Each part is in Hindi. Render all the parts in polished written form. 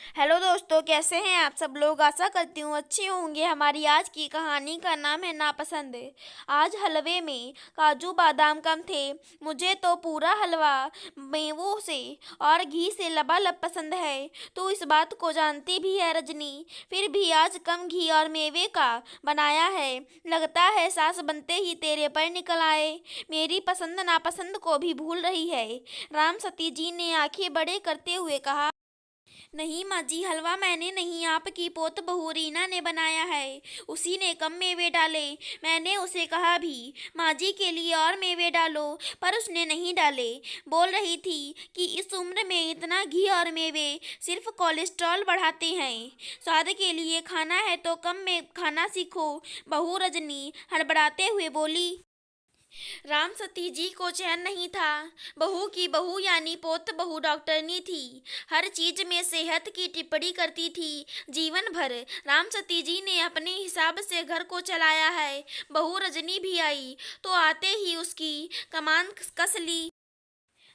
हेलो दोस्तों, कैसे हैं आप सब लोग। आशा करती हूँ अच्छे होंगे। हमारी आज की कहानी का नाम है नापसंद। आज हलवे में काजू बादाम कम थे। मुझे तो पूरा हलवा मेवों से और घी से लबालब पसंद है। तो इस बात को जानती भी है रजनी, फिर भी आज कम घी और मेवे का बनाया है। लगता है सास बनते ही तेरे पर निकल आए। मेरी पसंद नापसंद को भी भूल रही है। राम सती जी ने आंखें बड़े करते हुए कहा, नहीं माँ जी, हलवा मैंने नहीं, आपकी पोत बहू रीना ने बनाया है। उसी ने कम मेवे डाले। मैंने उसे कहा भी माँ जी के लिए और मेवे डालो, पर उसने नहीं डाले। बोल रही थी कि इस उम्र में इतना घी और मेवे सिर्फ कोलेस्ट्रॉल बढ़ाते हैं। स्वाद के लिए खाना है तो कम में खाना सीखो। बहू रजनी हड़बड़ाते हुए बोली। राम सती जी को चैन नहीं था। बहू की बहू यानी पोत बहू डॉक्टरनी थी। हर चीज में सेहत की टिप्पणी करती थी। जीवन भर राम सती जी ने अपने हिसाब से घर को चलाया है। बहू रजनी भी आई तो आते ही उसकी कमान कस ली।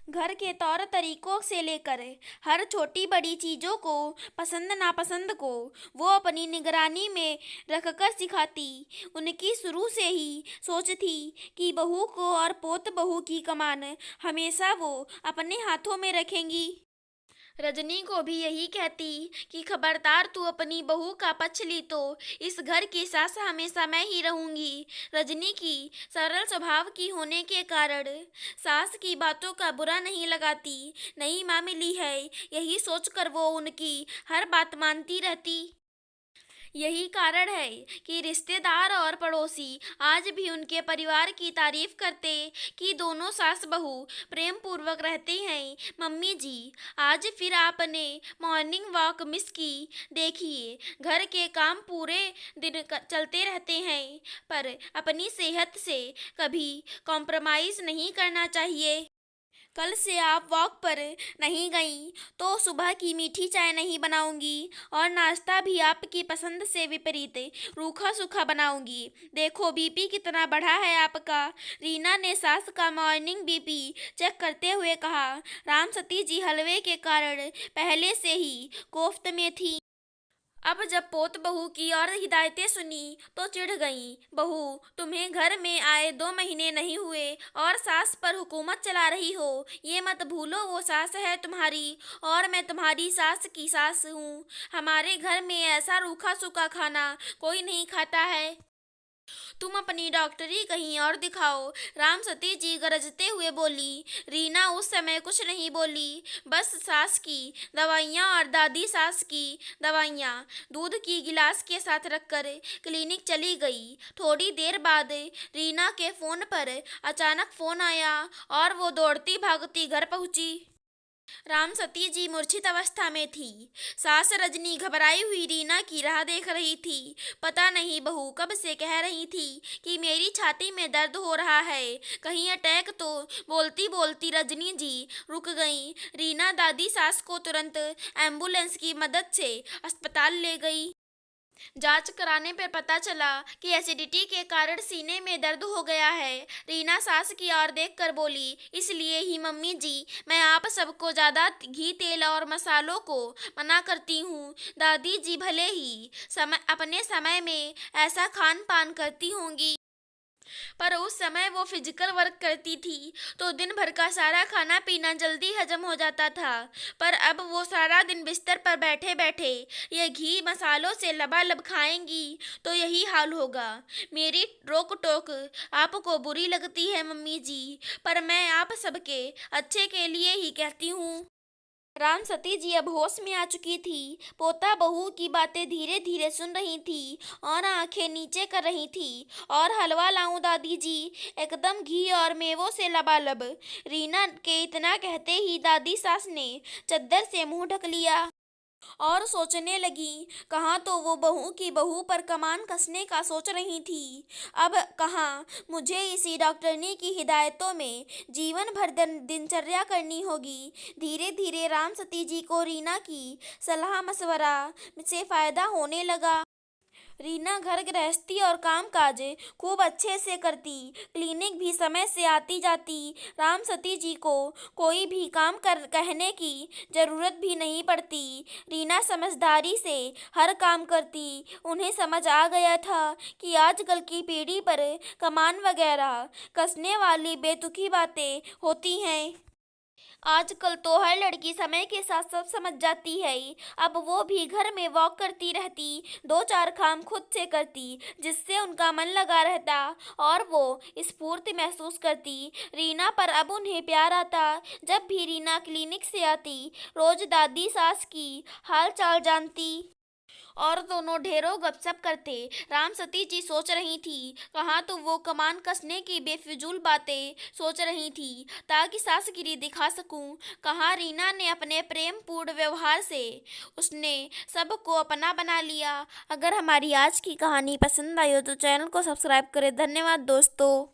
घर के तौर तरीकों से लेकर हर छोटी बड़ी चीज़ों को, पसंद नापसंद को वो अपनी निगरानी में रखकर सिखाती। उनकी शुरू से ही सोच थी कि बहू को और पोत बहू की कमान हमेशा वो अपने हाथों में रखेंगी। रजनी को भी यही कहती कि खबरदार, तू अपनी बहू का पक्ष ली तो इस घर की सास हमेशा मैं ही रहूंगी। रजनी की सरल स्वभाव की होने के कारण सास की बातों का बुरा नहीं लगाती। नई माँ मिली है, यही सोचकर वो उनकी हर बात मानती रहती। यही कारण है कि रिश्तेदार और पड़ोसी आज भी उनके परिवार की तारीफ करते कि दोनों सास बहू प्रेम पूर्वक रहते हैं। मम्मी जी, आज फिर आपने मॉर्निंग वॉक मिस की। देखिए, घर के काम पूरे दिन चलते रहते हैं, पर अपनी सेहत से कभी कॉम्प्रोमाइज़ नहीं करना चाहिए। कल से आप वॉक पर नहीं गई तो सुबह की मीठी चाय नहीं बनाऊंगी और नाश्ता भी आपकी पसंद से विपरीत रूखा सूखा बनाऊंगी। देखो बीपी कितना बढ़ा है आपका। रीना ने सास का मॉर्निंग बीपी चेक करते हुए कहा। राम सती जी हलवे के कारण पहले से ही कोफ्त में थी। अब जब पोत बहू की और हिदायतें सुनी तो चिढ़ गई। बहू, तुम्हें घर में आए 2 महीने नहीं हुए और सास पर हुकूमत चला रही हो। ये मत भूलो वो सास है तुम्हारी और मैं तुम्हारी सास की सास हूँ। हमारे घर में ऐसा रूखा सूखा खाना कोई नहीं खाता है। तुम अपनी डॉक्टरी कहीं और दिखाओ। राम सती जी गरजते हुए बोली। रीना उस समय कुछ नहीं बोली, बस सास की दवाइयाँ और दादी सास की दवाइयाँ दूध की गिलास के साथ रखकर क्लिनिक चली गई। थोड़ी देर बाद रीना के फ़ोन पर अचानक फ़ोन आया और वो दौड़ती भागती घर पहुंची। राम सती जी मूर्छित अवस्था में थी। सास रजनी घबराई हुई रीना की राह देख रही थी। पता नहीं बहू कब से कह रही थी कि मेरी छाती में दर्द हो रहा है, कहीं अटैक तो। बोलती बोलती रजनी जी रुक गईं। रीना दादी सास को तुरंत एम्बुलेंस की मदद से अस्पताल ले गई। जांच कराने पर पता चला कि एसिडिटी के कारण सीने में दर्द हो गया है। रीना सास की ओर देखकर बोली, इसलिए ही मम्मी जी मैं आप सबको ज़्यादा घी तेल और मसालों को मना करती हूँ। दादी जी भले ही अपने समय में ऐसा खान पान करती होंगी, पर उस समय वो फिजिकल वर्क करती थी तो दिन भर का सारा खाना पीना जल्दी हजम हो जाता था। पर अब वो सारा दिन बिस्तर पर बैठे बैठे ये घी मसालों से लबालब खाएंगी तो यही हाल होगा। मेरी रोक टोक आपको बुरी लगती है मम्मी जी, पर मैं आप सबके अच्छे के लिए ही कहती हूँ। राम सती जी अब होश में आ चुकी थी। पोता बहू की बातें धीरे धीरे सुन रही थी और आंखें नीचे कर रही थी। और हलवा लाऊं दादी जी, एकदम घी और मेवों से लबालब। रीना के इतना कहते ही दादी सास ने चद्दर से मुंह ढक लिया और सोचने लगी। कहाँ तो वो बहू की बहू पर कमान कसने का सोच रही थी, अब कहाँ मुझे इसी डॉक्टरनी की हिदायतों में जीवन भर दिनचर्या करनी होगी। धीरे धीरे राम सती जी को रीना की सलाह मशवरा से फायदा होने लगा। रीना घर गृहस्थी और काम काज खूब अच्छे से करती, क्लिनिक भी समय से आती जाती। राम सती जी को कोई भी काम कर कहने की जरूरत भी नहीं पड़ती। रीना समझदारी से हर काम करती। उन्हें समझ आ गया था कि आजकल की पीढ़ी पर कमान वगैरह कसने वाली बेतुकी बातें होती हैं। आजकल तो हर लड़की समय के साथ सब समझ जाती है। अब वो भी घर में वॉक करती रहती, दो चार काम खुद से करती, जिससे उनका मन लगा रहता और वो स्फूर्ति महसूस करती। रीना पर अब उन्हें प्यार आता। जब भी रीना क्लिनिक से आती, रोज दादी सास की हाल चाल जानती और दोनों ढेरों गपशप करते। राम सती जी सोच रही थी कहाँ तो वो कमान कसने की बेफिजूल बातें सोच रही थी ताकि सासगिरी दिखा सकूं, कहाँ रीना ने अपने प्रेम पूर्ण व्यवहार से उसने सबको अपना बना लिया। अगर हमारी आज की कहानी पसंद आई हो तो चैनल को सब्सक्राइब करें। धन्यवाद दोस्तों।